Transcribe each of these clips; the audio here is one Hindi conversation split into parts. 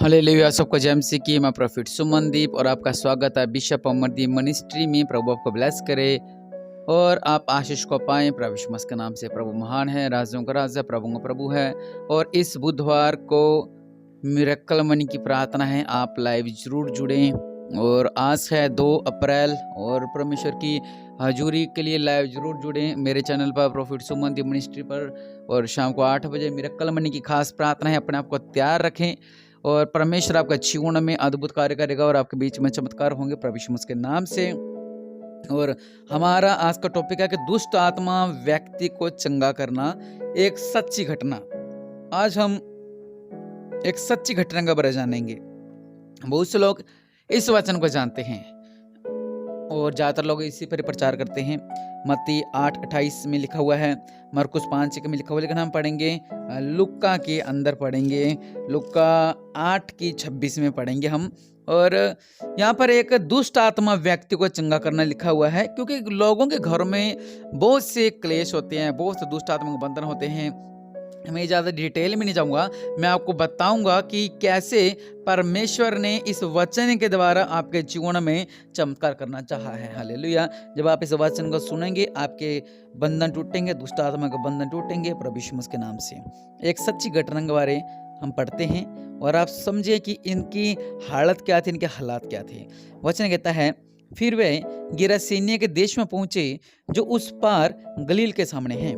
हालेलुया। सबको जय मसीह की। मैं प्रॉफिट सुमनदीप और आपका स्वागत है बिशप अमरदीप मिनिस्ट्री में। प्रभु आपको ब्लेस करे और आप आशीष को पाएं। प्रभु यीशु मसीह के नाम से। प्रभु महान है, राजों का राजा, प्रभु का प्रभु है। और इस बुधवार को मिरेकल मनी की प्रार्थना है, आप लाइव जरूर जुड़ें। और आज है 2 अप्रैल और परमेश्वर की हजूरी के लिए लाइव जरूर जुड़ें मेरे चैनल पर प्रॉफिट सुमनदीप मिनिस्ट्री पर। और शाम को 8 बजे मिरेकल मनी की खास प्रार्थना है। अपने आप को तैयार रखें और परमेश्वर आपका जीवन में अद्भुत कार्य करेगा और आपके बीच में चमत्कार होंगे प्रभु यीशु मसीह के नाम से। और हमारा आज का टॉपिक है कि दुष्ट आत्मा व्यक्ति को चंगा करना, एक सच्ची घटना। आज हम एक सच्ची घटना के बारे में जानेंगे। बहुत से लोग इस वचन को जानते हैं और ज्यादातर लोग इसी पर प्रचार करते हैं। मत्ती 8:28 में लिखा हुआ है, मरकुस 5:1 में लिखा हुआ है, लेकिन हम पढ़ेंगे लुक्का के अंदर पढ़ेंगे, लुक्का 8:26 में पढ़ेंगे हम। और यहाँ पर एक दुष्ट आत्मा व्यक्ति को चंगा करना लिखा हुआ है, क्योंकि लोगों के घरों में बहुत से क्लेश होते हैं, बहुत से दुष्ट आत्मा के बंधन होते हैं। मैं ज़्यादा डिटेल में नहीं जाऊँगा, मैं आपको बताऊंगा कि कैसे परमेश्वर ने इस वचन के द्वारा आपके जीवन में चमत्कार करना चाहा है। हालेलुया। जब आप इस वचन को सुनेंगे, आपके बंधन टूटेंगे, दुष्ट आत्मा के बंधन टूटेंगे प्रभु यीशु मसीह के नाम से। एक सच्ची घटना के बारे हम पढ़ते हैं और आप समझिए कि इनकी हालत क्या थी, इनके हालात क्या थे। वचन कहता है, फिर वे गिरासेनियों के देश में पहुंचे जो उस पार गलील के सामने हैं।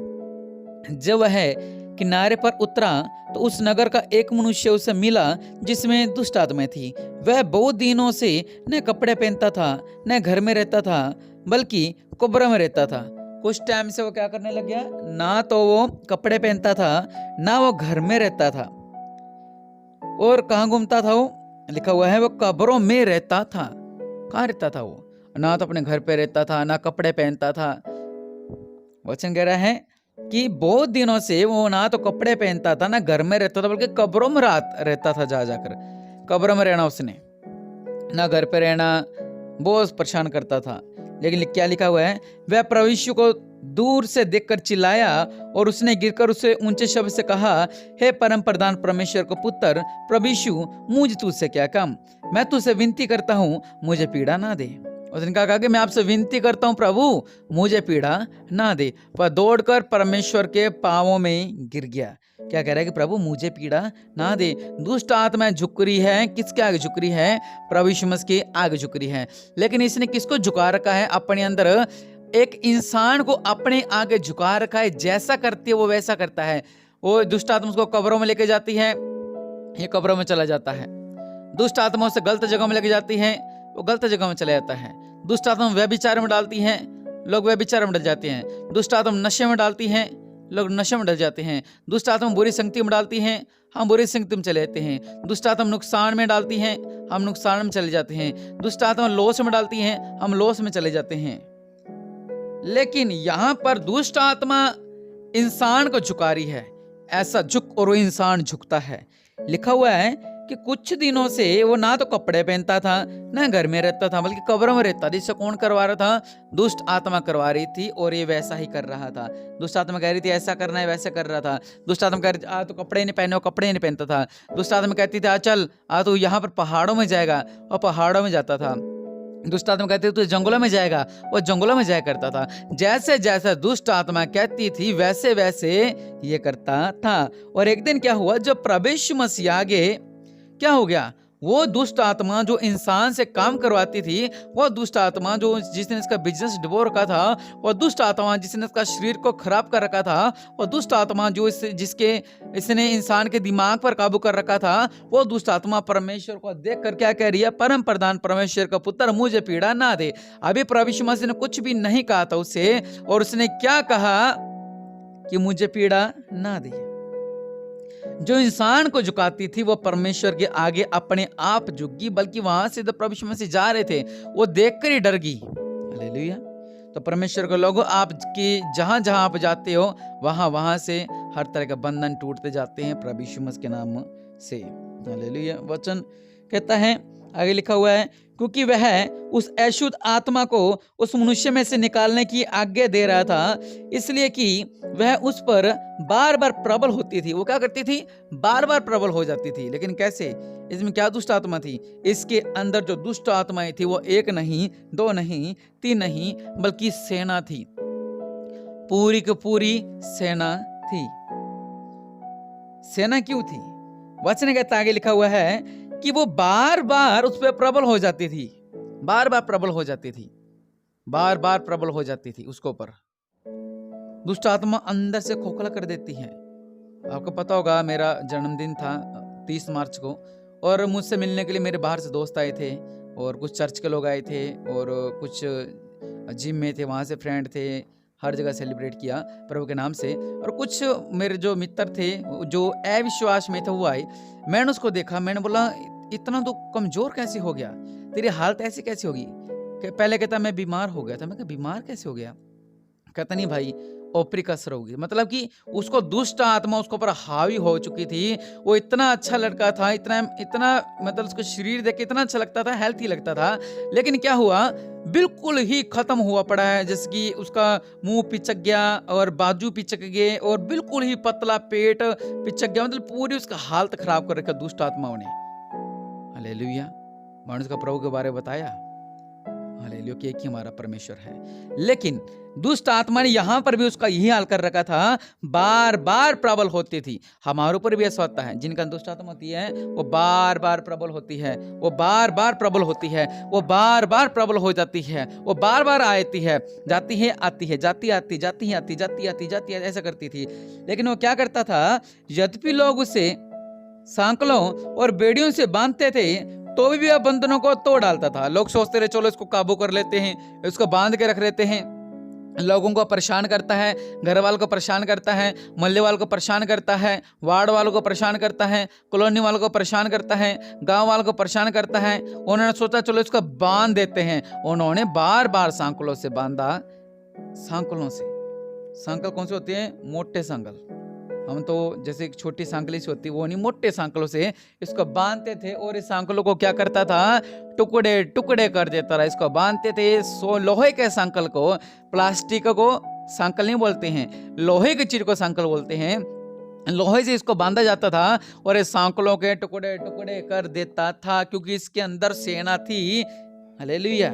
जब वह किनारे पर उतरा तो उस नगर का एक मनुष्य उसे मिला जिसमें दुष्ट आत्मा थी। वह बहुत दिनों से न कपड़े पहनता था, न घर में रहता था, बल्कि कब्र में रहता था। कुछ टाइम से वो क्या करने लग गया, ना तो वो कपड़े पहनता था, ना वो घर में रहता था। और कहाँ घूमता था वो, लिखा हुआ है वो कब्रों में रहता था। कहाँ रहता था वो, ना तो अपने घर पे रहता था, ना कपड़े पहनता था। वचन कह रहा है कि बहुत दिनों से वो ना तो कपड़े पहनता था, ना घर में रहता था, बल्कि कब्रों में रहता था। जा जाकर कब्रों में रहना, उसने ना घर पे रहना, बहुत परेशान करता था। लेकिन क्या लिखा हुआ है, वह प्रभु यीशु को दूर से देखकर चिल्लाया और उसने गिरकर उसे ऊंचे शब्द से कहा, हे परम प्रधान परमेश्वर को पुत्र प्रभु यीशु, मुझे तुझसे क्या काम, मैं तुझसे विनती करता हूँ, मुझे पीड़ा ना दे। उसने कहा कि मैं आपसे विनती करता हूँ प्रभु, मुझे पीड़ा ना दे। पर दौड़कर परमेश्वर के पांवों में गिर गया। क्या कह रहा है कि प्रभु मुझे पीड़ा ना दे। दुष्ट आत्मा झुक रही है, किसके आगे झुक रही है, प्रभु यीशु मसीह के आगे झुक रही है। लेकिन इसने किसको झुका रखा है, अपने अंदर एक इंसान को अपने आगे झुका रखा है। जैसा करती है वो वैसा करता है। वो दुष्ट आत्मा उसको कब्रों में लेके जाती है, ये कब्रों में चला जाता है। दुष्ट आत्मा उसे गलत जगह में लेके जाती है, वो गलत जगह में चला जाता है। दुष्ट आत्मा व्यभिचार में डालती हैं, लोग व्यभिचार में डल जाते हैं। दुष्ट आत्मा नशे में डालती हैं, लोग नशे में डल जाते हैं। दुष्ट आत्मा बुरी संगति में डालती हैं, हम बुरी संगति में चले जाते हैं। दुष्ट आत्मा नुकसान में डालती हैं, हम नुकसान में चले जाते हैं। दुष्ट आत्मा लॉस में डालती हैं, हम लॉस में चले जाते हैं। लेकिन यहाँ पर दुष्ट आत्मा इंसान को झुका रही है, ऐसा झुक और वो इंसान झुकता है। लिखा हुआ है कि कुछ दिनों से वो ना तो कपड़े पहनता था, ना घर में रहता था, बल्कि कब्र में रहता था। जिससे कौन करवा रहा था, दुष्ट आत्मा करवा रही थी और ये वैसा ही कर रहा था। दुष्ट आत्मा कह रही थी ऐसा करना है, वैसा कर रहा था। दुष्ट आत्मा कह रही थी तो कपड़े नहीं पहने, वो कपड़े नहीं पहनता था। दुष्ट आत्मा कहती थी चल तो यहाँ पर पहाड़ों में जाएगा, और पहाड़ों में जाता था। दुष्ट आत्मा कहती थी तो जंगलों में जाएगा, वो जंगलों में जाया करता था। जैसे जैसे दुष्ट आत्मा कहती थी वैसे वैसे ये करता था। और एक दिन क्या हुआ, जब प्रभु यीशु मसीह आगे, क्या हो गया, वो दुष्ट आत्मा जो इंसान से काम करवाती थी, वो दुष्ट आत्मा जो जिसने इसका बिजनेस डुबो रखा था, वो दुष्ट आत्मा जिसने इसका शरीर को खराब कर रखा था, वो दुष्ट आत्मा जो जिसके इसने इंसान के दिमाग पर काबू कर रखा था, वो दुष्ट आत्मा परमेश्वर को देख कर क्या कह रही है, परम प्रधान परमेश्वर का पुत्र मुझे पीड़ा ना दे। अभी प्रभु यीशु मसीह ने कुछ भी नहीं कहा था उससे, और उसने क्या कहा कि मुझे पीड़ा ना दे। जो इंसान को झुकाती थी वो परमेश्वर के आगे अपने आप झुक गई, बल्कि वहां से तो प्रभु यीशु मसीह जा रहे थे, वो देखकर ही डर गई। हालेलुया। तो परमेश्वर के लोगों, आपकी जहां जहां आप जाते हो वहां वहां से हर तरह का बंधन टूटते जाते हैं प्रभु यीशु मसीह के नाम से। हालेलुया। वचन कहता है आगे लिखा हुआ है, क्योंकि वह उस अशुद्ध आत्मा को उस मनुष्य में से निकालने की आज्ञा दे रहा था, इसलिए कि वह उस पर बार बार प्रबल होती थी। वो क्या करती थी? बार बार प्रबल हो जाती थी। लेकिन कैसे? इसमें क्या दुष्ट आत्मा थी? इसके अंदर जो दुष्ट आत्माएं थी वो एक नहीं, दो नहीं, तीन नहीं, बल्कि सेना थी, पूरी की पूरी सेना थी। सेना क्यों थी? वचन कहता आगे लिखा हुआ है कि वो बार बार उस पर प्रबल हो जाती थी, बार बार प्रबल हो जाती थी, बार बार प्रबल हो जाती थी उसको पर। दुष्ट आत्मा अंदर से खोखला कर देती है। आपको पता होगा, मेरा जन्मदिन था 30 मार्च को, और मुझसे मिलने के लिए मेरे बाहर से दोस्त आए थे, और कुछ चर्च के लोग आए थे, और कुछ जिम में थे, वहाँ से फ्रेंड थे। हर जगह सेलिब्रेट किया प्रभु के नाम से। और कुछ मेरे जो मित्र थे जो अविश्वास में थे वो आए। मैंने उसको देखा, मैंने बोला इतना तो कमजोर कैसे हो गया, तेरी हालत ऐसी कैसे होगी? पहले कहता मैं बीमार हो गया था। मैं कहा बीमार कैसे हो गया? कहता नहीं भाई, ओपरी कसर होगी। मतलब कि उसको दुष्ट आत्मा उसके ऊपर हावी हो चुकी थी। वो इतना अच्छा लड़का था, इतना इतना मतलब उसका शरीर देख के इतना अच्छा लगता था, हेल्थी लगता था, लेकिन क्या हुआ? बिल्कुल ही खत्म हुआ पड़ा है। जैसे कि उसका मुंह पिचक गया और बाजू पिचक गए और बिल्कुल ही पतला पेट पिचक गया। मतलब पूरी उसका हालत खराब कर रखा दुष्ट आत्माओं ने। हालेलुया। मैंने उसका प्रभु के बारे में बताया, हालेलुया, कि एक ही हमारा परमेश्वर है। लेकिन दुष्ट आत्मा ने यहां पर भी उसका यही हाल कर रखा था, बार बार प्रबल होती थी। हमारे ऊपर भी ऐसा होता है, जिनका दुष्ट आत्मा होती है वो बार बार प्रबल होती है, वो बार बार प्रबल होती है, वो बार बार प्रबल हो जाती है, वो बार बार आती है, जाती है, आती है, जाती आती, जाती आती, जाती आती, जाती ऐसा करती थी। लेकिन वो क्या करता था? यद्यपि लोग उसे सांकलों और बेड़ियों से बांधते थे तो भी वह बंधनों को तोड़ डालता था। लोग सोचते रहे चलो इसको काबू कर लेते हैं, इसको बांध के रख लेते हैं। लोगों को परेशान करता है, घर वालों को परेशान करता है, मोहल्ले वालों को परेशान करता है, वार्ड वालों को परेशान करता है, कॉलोनी वालों को परेशान करता है, गांव वालों को परेशान करता है। उन्होंने सोचा चलो इसको बांध देते हैं। उन्होंने बार बार सांकलों से बांधा। सांकलों से, सांकल कौन से होते हैं? मोटे सांकल। हम तो जैसे एक छोटी सांकली से होती, वो नहीं, मोटे सांकलों से इसको बांधते थे। और इस सांकलों को क्या करता था? टुकड़े टुकड़े कर देता था। इसको बांधते थे लोहे के सांकल को, प्लास्टिक को सांकल नहीं बोलते हैं, लोहे की चीज को सांकल बोलते हैं। लोहे से इसको बांधा जाता था और इस सांकलों के टुकड़े टुकड़े कर देता था, क्योंकि इसके अंदर सेना थी। हालेलुया।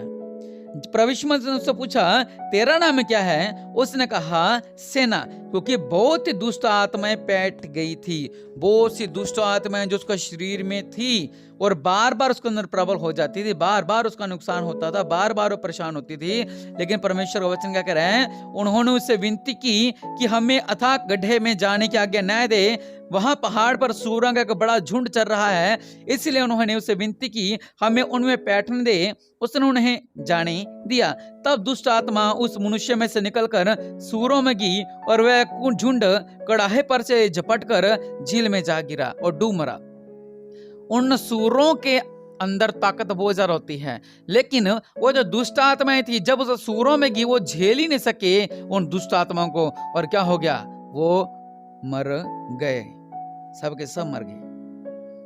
प्रविष्म ने उससे पूछा तेरा नाम क्या है? उसने कहा सेना, क्योंकि बहुत ही दुष्ट आत्माएं बैठ गई थी। बहुत सी दुष्ट आत्माएं जो उसका शरीर में थी और बार बार उसके अंदर प्रबल हो जाती थी, बार बार उसका नुकसान होता था, बार बार वो परेशान होती थी। लेकिन परमेश्वर का वचन क्या कह रहे हैं? उन्होंने उससे विनती की कि हमें अथाह गड्ढे में जाने की आज्ञा न दे, वहां पहाड़ पर सूरों का एक बड़ा झुंड चल रहा है, इसलिए उन्होंने उससे विनती की हमें उनमें बैठने दे। उसने उन्हें जाने दिया। तब दुष्ट आत्मा उस मनुष्य में से निकलकर सूरों में गई और वह झुंड कड़ाहे पर से झपटकर झील में जा गिरा और डूब मरा। उन सूरों के अंदर ताकत बहुत ज्यादा होती है, लेकिन वो जो दुष्ट आत्माएं थी जब उस सूरों में गई वो झेल ही नहीं सके उन दुष्ट आत्माओं को, और क्या हो गया? वो मर गए, सबके सब मर गए।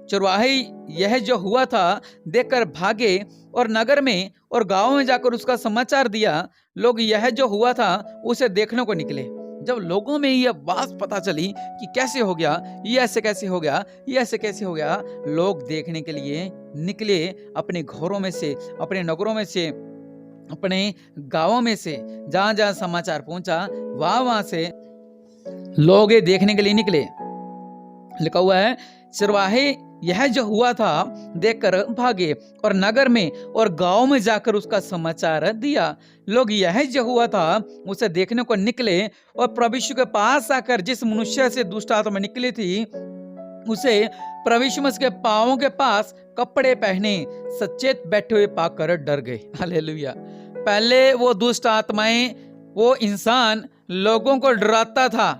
चरवाहे यह जो हुआ था देखकर भागे और नगर में और गांव में जाकर उसका समाचार दिया। लोग यह जो हुआ था उसे देखने को निकले। जब लोगों में यह बात पता चली कि कैसे हो गया, ये ऐसे कैसे हो गया, ये ऐसे कैसे हो गया, लोग देखने के लिए निकले अपने घरों में से, अपने नगरों में से, अपने गांवों में से, जहां जहां समाचार पहुंचा वहां से लोग ये देखने के लिए निकले। लिखा हुआ है चरवाहे यह जो हुआ था देखकर भागे और नगर में और गांव में जाकर उसका समाचार दिया। लोग यह जो हुआ था उसे देखने को निकले और प्रभु यीशु के पास आकर जिस मनुष्य से दुष्ट आत्मा निकली थी उसे प्रभु यीशु मसीह के पांवों के पास कपड़े पहने सचेत बैठे हुए पाकर डर गए। हालेलुया। पहले वो दुष्ट आत्माएं, वो इंसान लोगों को डराता था,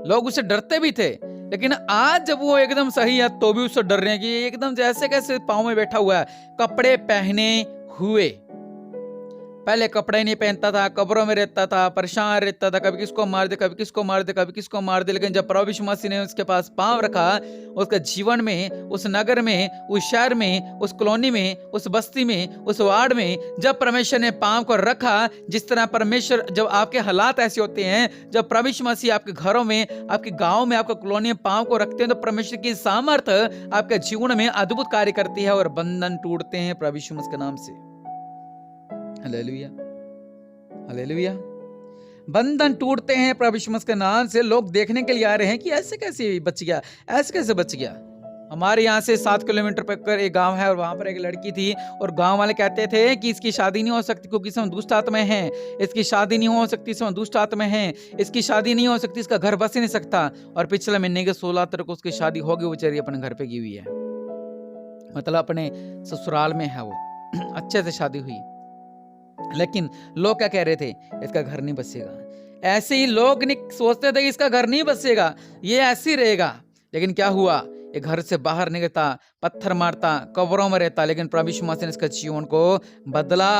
लोग उससे डरते भी थे, लेकिन आज जब वो एकदम सही है तो भी उससे डर रहे हैं कि एकदम जैसे कैसे पांव में बैठा हुआ है, कपड़े पहने हुए। पहले कपड़े नहीं पहनता था, कब्रों में रहता था, परेशान रहता था, कभी किसको मार दे, कभी किसको मार दे, कभी किसको मार दे। लेकिन जब प्रभु यीशु मसीह ने उसके पास पाँव रखा, उसके जीवन में, उस नगर में, उस शहर में, उस कॉलोनी में, उस बस्ती में, उस वार्ड में जब परमेश्वर ने पाँव को रखा, जिस तरह परमेश्वर, जब आपके हालात ऐसे होते हैं, जब प्रभु यीशु मसीह आपके घरों में, आपके गाँव में, आपके कॉलोनी में पाँव को रखते हैं, तो परमेश्वर की सामर्थ्य आपके जीवन में अद्भुत कार्य करती है और बंधन टूटते हैं प्रभु यीशु मसीह के नाम से। Hallelujah, hallelujah. बंधन टूटते हैं प्रभु यीशु मसीह के नाम से। लोग देखने के लिए आ रहे हैं कि ऐसे कैसे बच गया, ऐसे कैसे बच गया। हमारे यहाँ से 7 किलोमीटर पर एक गांव है और वहां पर एक लड़की थी और गांव वाले कहते थे कि इसकी शादी नहीं हो सकती क्योंकि इसमें दुष्ट आत्माएं हैं, इसकी शादी नहीं हो सकती, इसमें दुष्ट आत्माएं हैं, इसकी शादी नहीं हो सकती, इसका घर बस ही नहीं सकता। और पिछले महीने के 16 तारीख को उसकी शादी होगी, वो बेचारी अपने घर पे की हुई है, मतलब अपने ससुराल में है वो, अच्छे से शादी हुई। लेकिन लोग क्या कह रहे थे, इसका घर नहीं बसेगा। ऐसे ही लोग नहीं सोचते थे कि इसका घर नहीं बसेगा, ये ऐसे ही रहेगा। लेकिन क्या हुआ, ये घर से बाहर निकलता, पत्थर मारता, कब्रों में रहता, लेकिन प्रभु यीशु मसीह ने इसका जीवन को बदला।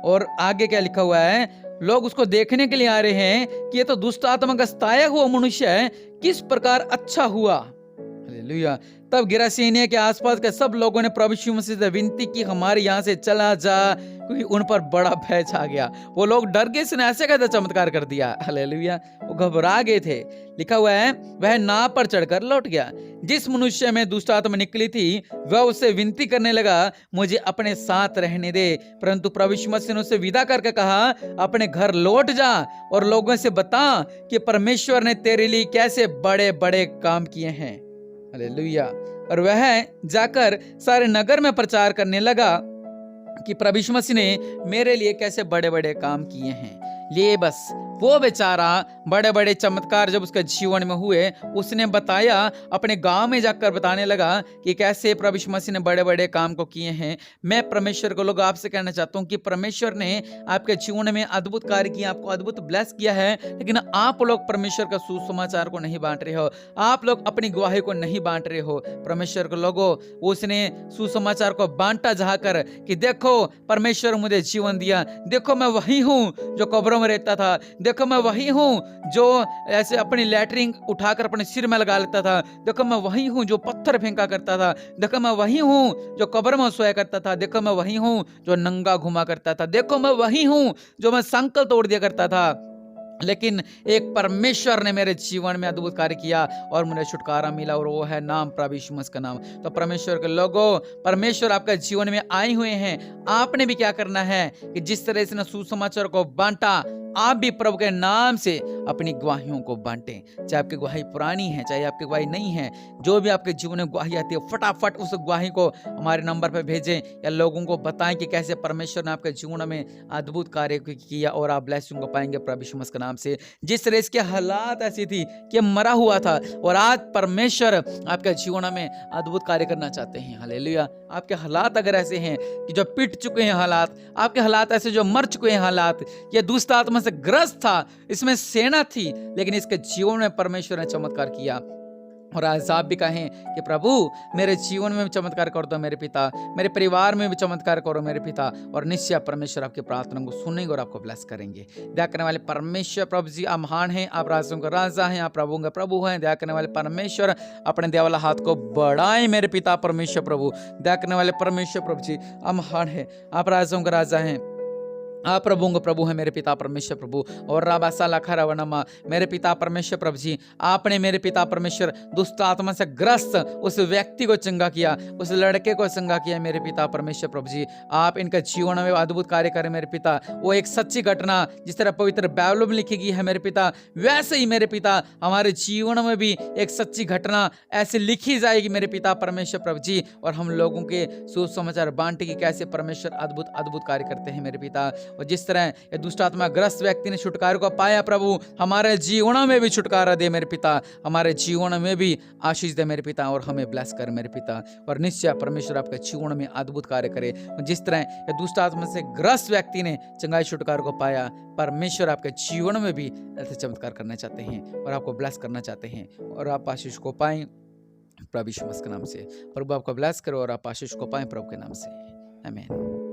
और आगे क्या लिखा हुआ है, लोग उसको देखने के लिए आ रहे हैं कि ये तो दुष्ट आत्मा का सताया हुआ मनुष्य है, किस प्रकार अच्छा हुआ। हालेलुया। तब गिरासेनिया के आसपास के सब लोगों ने प्रभु यीशु मसीह से विनती की, हमारे यहाँ से चला जा, क्योंकि उन पर बड़ा भय छा गया। वो लोग डर गए, इसने ऐसे कैसे चमत्कार कर दिया। हालेलुया। वो घबरा गए थे। लिखा हुआ है, वह नाव पर चढ़कर लौट गया। जिस मनुष्य में दुष्ट आत्मा निकली थी वह उससे विनती करने लगा, मुझे अपने साथ रहने दे। परंतु प्रभु यीशु मसीह ने उसे विदा करके कहा, अपने घर लौट जा और लोगों से बता कि परमेश्वर ने तेरे लिए कैसे बड़े बड़े काम किए हैं। हालेलुया। और वह जाकर सारे नगर में प्रचार करने लगा कि प्रभु यीशु मसीह ने मेरे लिए कैसे बड़े बड़े काम किए हैं। लिए बस वो बेचारा बड़े बड़े चमत्कार जब उसके जीवन में हुए, उसने बताया, अपने गांव में जाकर बताने लगा कि कैसे प्रभु यीशु मसीह ने बड़े बड़े काम को किए हैं। मैं परमेश्वर को लोग आपसे कहना चाहता हूं कि परमेश्वर ने आपके जीवन में अद्भुत कार्य किया, आपको अद्भुत ब्लेस किया है, लेकिन आप लोग परमेश्वर का सुसमाचार को नहीं बांट रहे हो, आप लोग अपनी गवाही को नहीं बांट रहे हो। परमेश्वर को लोगों, उसने सुसमाचार को बांटा जहा कर कि देखो परमेश्वर मुझे जीवन दिया, देखो मैं वही हूं जो कब्रों में रहता था, देखो मैं वही हूं जो ऐसे अपनी लैटरिन उठाकर अपने सिर में लगा लेता था, देखो मैं वही हूं जो पत्थर फेंका करता था, देखो मैं वही हूं जो कब्र में सोया करता था, देखो मैं वही हूं जो नंगा घुमा करता था, देखो मैं वही हूं जो मैं संकल्प तोड़ दिया करता था। लेकिन एक परमेश्वर ने मेरे जीवन में अद्भुत कार्य किया और मुझे छुटकारा मिला, और वो है नाम प्रभु यीशु मसीह का नाम। तो परमेश्वर के लोगों, परमेश्वर आपके जीवन में आए हुए हैं। आपने भी क्या करना है कि जिस तरह से सुसमाचार को बांटा, आप भी प्रभु के नाम से अपनी गवाहियों को बांटें। चाहे आपकी गवाही पुरानी है, चाहे आपकी गवाही नहीं है, जो भी आपके जीवन में गवाही आती है, फटाफट उस गवाही को हमारे नंबर पर भेजें या लोगों को बताएं कि कैसे परमेश्वर ने आपके जीवन में अद्भुत कार्य किया और आप ब्लेसिंग को पाएंगे प्रभु यीशु मसीह के नाम से। जिस तरह इसके हालात ऐसी थी कि मरा हुआ था, और आज परमेश्वर आपके जीवन में अद्भुत कार्य करना चाहते हैं। हालेलुया। आपके हालात अगर ऐसे हैं कि जो पिट चुके हैं हालात, आपके हालात ऐसे जो मर चुके हैं हालात, ये दुष्ट आत्मा से ग्रस्त था, इसमें सेना थी, लेकिन इसके जीवन में परमेश्वर ने चमत्कार किया। और आज आप भी कहें कि प्रभु मेरे जीवन में भी चमत्कार कर दो मेरे पिता, मेरे परिवार में भी चमत्कार करो मेरे पिता, और निश्चय परमेश्वर आपकी प्रार्थना को सुनेंगे और आपको ब्लेस करेंगे। दया करने वाले परमेश्वर प्रभु जी, आप महान हैं, आप राजाओं का राजा हैं, आप प्रभुओं का प्रभु हैं। दया करने वाले परमेश्वर, अपने दया वाला हाथ को बढ़ाएं मेरे पिता परमेश्वर प्रभु। दया करने वाले परमेश्वर प्रभु जी, आप महान हैं, आप राजाओं का राजा हैं, आप प्रभुओं प्रभु है मेरे पिता परमेश्वर प्रभु। और राबासा लाखा रवनमा, मेरे पिता परमेश्वर प्रभु जी, आपने मेरे पिता परमेश्वर दुष्ट आत्मा से ग्रस्त उस व्यक्ति को चंगा किया, उस लड़के को चंगा किया मेरे पिता परमेश्वर प्रभु जी। आप इनका जीवन में अद्भुत कार्य करें मेरे पिता। वो एक सच्ची घटना जिस तरह पवित्र बाइबल में लिखी गई है मेरे पिता, वैसे ही मेरे पिता हमारे जीवन में भी एक सच्ची घटना ऐसे लिखी जाएगी मेरे पिता परमेश्वर प्रभु जी, और हम लोगों के सुसमाचार बांटे कि कैसे परमेश्वर अद्भुत अद्भुत कार्य करते हैं मेरे पिता। और जिस तरह ये दुष्ट आत्मा ग्रस्त व्यक्ति ने छुटकारे को पाया, प्रभु हमारे जीवनों में भी छुटकारा दे मेरे पिता, हमारे जीवन में भी आशीष दे मेरे पिता, और हमें ब्लेस कर मेरे पिता। और निश्चय परमेश्वर आपके जीवन में अद्भुत कार्य करे। जिस तरह ये दुष्ट आत्मा से ग्रस्त व्यक्ति ने चंगाई छुटकारे को पाया, परमेश्वर आपके जीवन में भी ऐसे चमत्कार करना चाहते हैं और आपको ब्लेस करना चाहते हैं, और आप आशीष को पाएं प्रभु यीशु मसीह के नाम से। प्रभु आपको ब्लेस करो और आप आशीष को पाएं प्रभु के नाम से। आमीन।